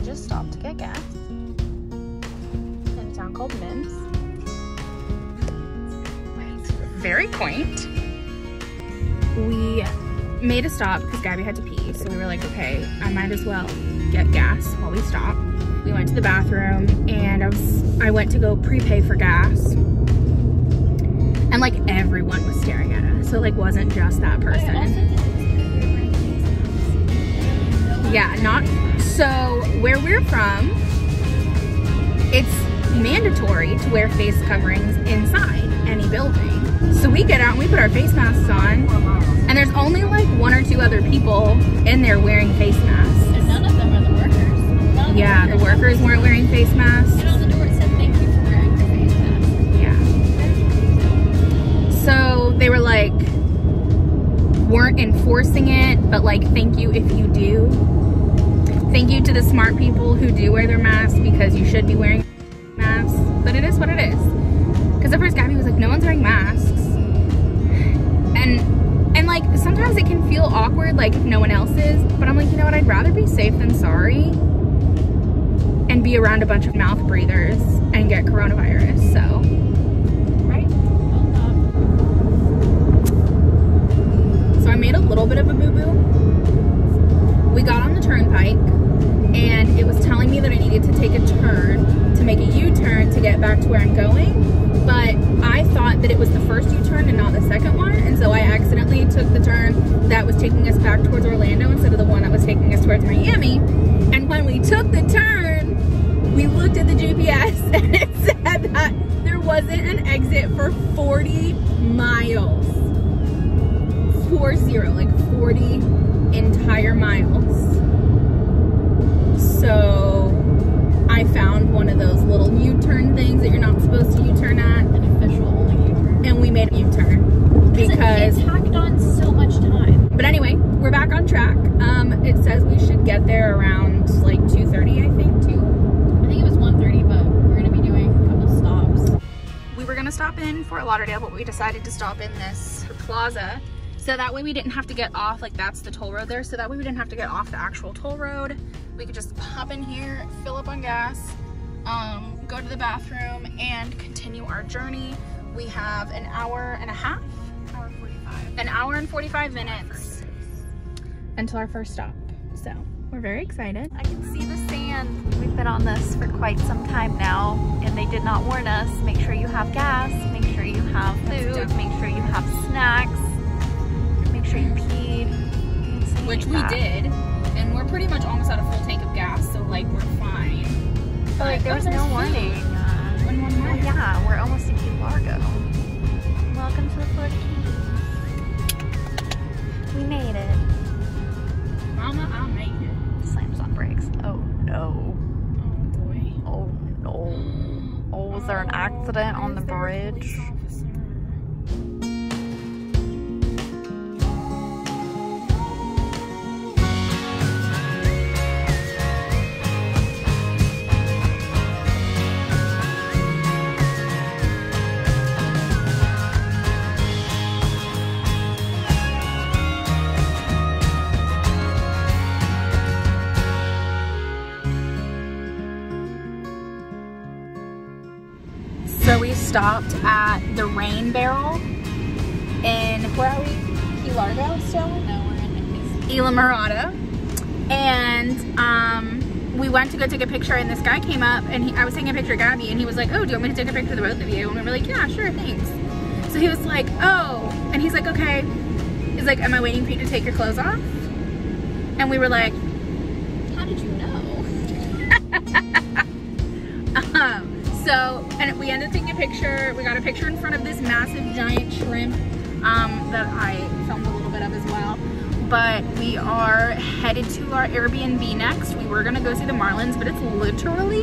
just stopped to get gas in a town called Mims. Very quaint. We made a stop because Gabby had to pee, so we were like, okay, I might as well get gas while we stop. We went to the bathroom and I went to go prepay for gas, and like everyone was staring at us, so it like wasn't just that person. Yeah, not so where we're from, it's mandatory to wear face coverings inside any building. So we get out and we put our face masks on, and there's only like 1 or 2 other people in there wearing face masks. And none of them are the workers. Yeah, the workers weren't wearing face masks. And on the door it said, thank you for wearing your face mask. Yeah. So they were like, weren't enforcing it, but like, thank you if you do. Thank you to the smart people who do wear their masks, because you should be wearing masks. But it is what it is. Because at first Gabby was like, no one's wearing masks. And like, sometimes it can feel awkward, like if no one else is. But I'm like, you know what? I'd rather be safe than sorry and be around a bunch of mouth breathers and get coronavirus, so. Right? So I made a little bit of a boo-boo. We got on the turnpike, and it was telling me that I needed to take a turn to make a U-turn to get back to where I'm going, but I thought that it was the first U-turn and not the second one, and so I accidentally took the turn that was taking us back towards Orlando instead of the one that was taking us towards Miami. And when we took the turn, we looked at the GPS and it said that there wasn't an exit for 40 miles. 40, like 40 entire miles. So I found one of those little U-turn things that you're not supposed to U-turn at. An official only U-turn. And we made a U-turn because it tacked on so much time. But anyway, we're back on track. It says we should get there around like 2:30, I think, too. I think it was 1:30, but we're gonna be doing a couple stops. We were gonna stop in Fort Lauderdale, but we decided to stop in this plaza. So that way we didn't have to get off, like that's the toll road there. So that way we didn't have to get off the actual toll road. We could just hop in here, fill up on gas, go to the bathroom, and continue our journey. We have an hour and a half, an hour and 45 minutes until our first stop. So we're very excited. I can see the sand. We've been on this for quite some time now, and they did not warn us. Make sure you have gas, make sure you have food, make sure you have snacks, make sure you peed. Which we did, and we're pretty much almost at a full tank of gas, so like we're fine. But like there was no warning. Well, yeah, we're almost in Key Largo. Welcome to the Florida Keys. We made it. Mama, I made it. Slams on brakes. Oh no. Oh boy. Oh no. Oh, was there an accident on the bridge? So we stopped at the Rain Barrel in, where are we? Key Largo still? No, we're in Isla Mirada. And we went to go take a picture, and this guy came up, and I was taking a picture of Gabby, and he was like, oh, do you want me to take a picture of the both of you? And we were like, yeah, sure, thanks. So he was like, oh, and he's like, okay. He's like, am I waiting for you to take your clothes off? And we were like, How did you know? So, and we ended up taking a picture. We got a picture in front of this massive giant shrimp that I filmed a little bit of as well. But we are headed to our Airbnb next. We were gonna go see the Marlins, but it's literally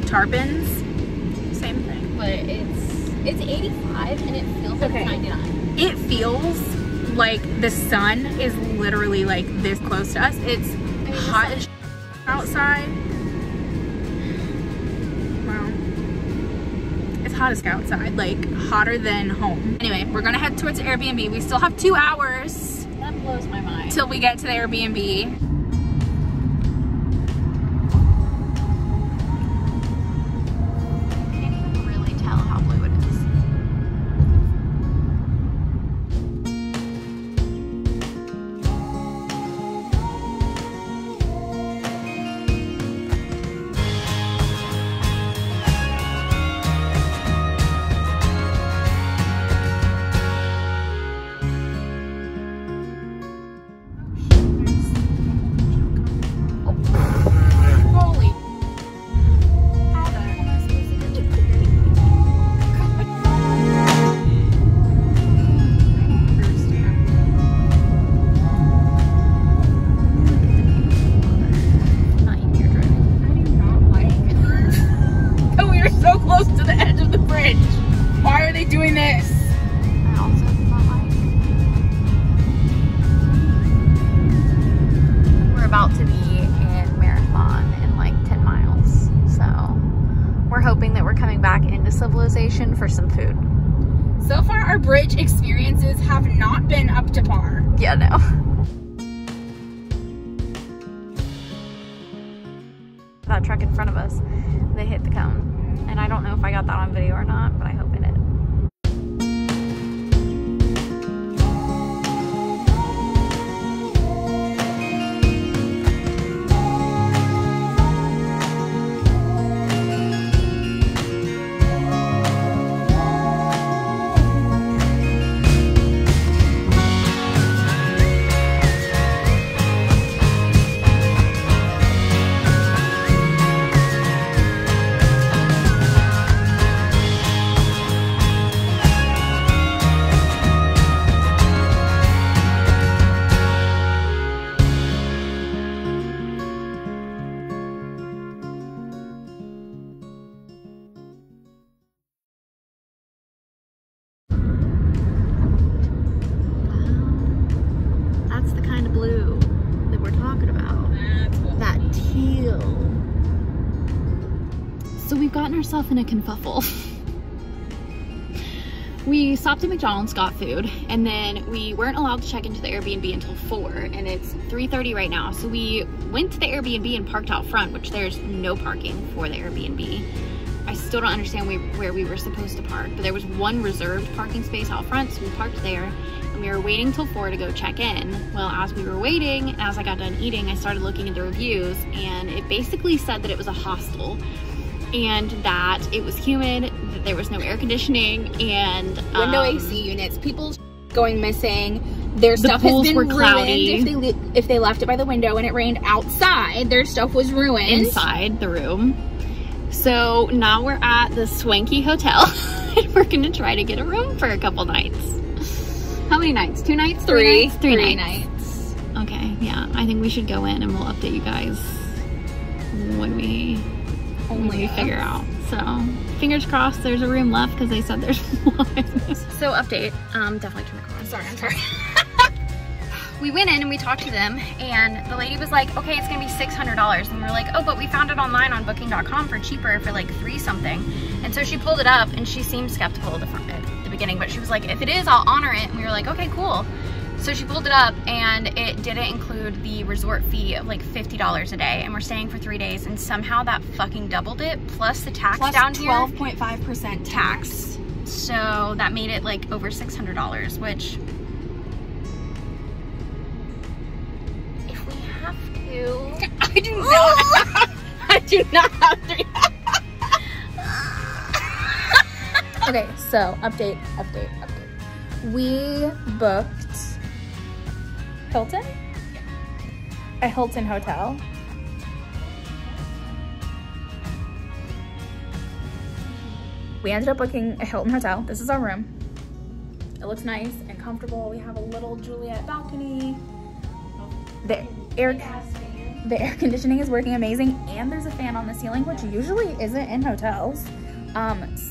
Tarpons. Same thing. But it's 85 and it feels like 99. It feels like the sun is literally like this close to us. It's hot as outside. Hot as outside, like hotter than home. Anyway, we're gonna head towards the Airbnb. We still have 2 hours. That blows my mind. Till we get to the Airbnb. some food. So far, our bridge experiences have not been up to par. Yeah, no. That truck in front of us, they hit the cone. And I don't know if I got that on video or not, but I hope I did. So we've gotten ourselves in a kerfuffle. We stopped at McDonald's, got food, and then we weren't allowed to check into the Airbnb until 4, and it's 3:30 right now. So we went to the Airbnb and parked out front, which there's no parking for the Airbnb. I still don't understand where we were supposed to park, but there was one reserved parking space out front, so we parked there, and we were waiting till 4 to go check in. Well, as we were waiting, as I got done eating, I started looking at the reviews, and it basically said that it was a hostel, and that it was humid, that there was no air conditioning, and window AC units, people going missing. Their stuff has been ruined if they left it by the window and it rained outside. Their stuff was ruined inside the room. So now we're at the swanky hotel and we're gonna try to get a room for a couple nights. How many nights? 2 nights? 3 nights? 3 nights. Okay, yeah. I think we should go in and we'll update you guys when we figure out. So fingers crossed there's a room left because they said there's one. So update, definitely turn the car on. I'm sorry. We went in and we talked to them, and the lady was like, okay, it's gonna be $600. And we were like, oh, but we found it online on booking.com for cheaper, for like 3 something. And so she pulled it up, and she seemed skeptical at the beginning, but she was like, if it is, I'll honor it. And we were like, okay, cool. So she pulled it up, and it didn't include the resort fee of like $50 a day, and we're staying for 3 days, and somehow that fucking doubled it, plus the tax down here. 12.5% tax. So that made it like over $600, which, if we have to, I do not have to. Okay, so update. We booked Hilton? A Hilton hotel. We ended up booking a Hilton hotel. This is our room. It looks nice and comfortable. We have a little Juliet balcony. The air conditioning is working amazing, and there's a fan on the ceiling, which usually isn't in hotels.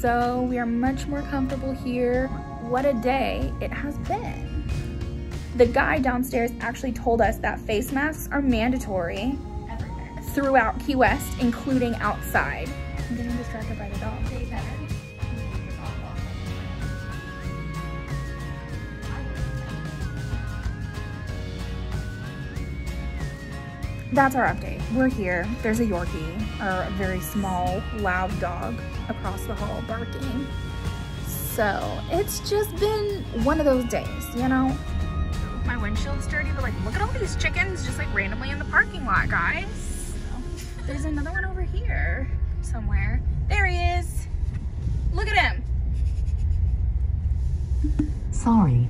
So we are much more comfortable here. What a day it has been. The guy downstairs actually told us that face masks are mandatory throughout Key West, including outside. I'm getting distracted by the dog. That's our update. We're here. There's a Yorkie, or a very small, loud dog across the hall barking. So it's just been one of those days, you know? My windshield's dirty, but like, look at all these chickens just like randomly in the parking lot, guys. So, there's another one over here somewhere. There he is. Look at him. Sorry.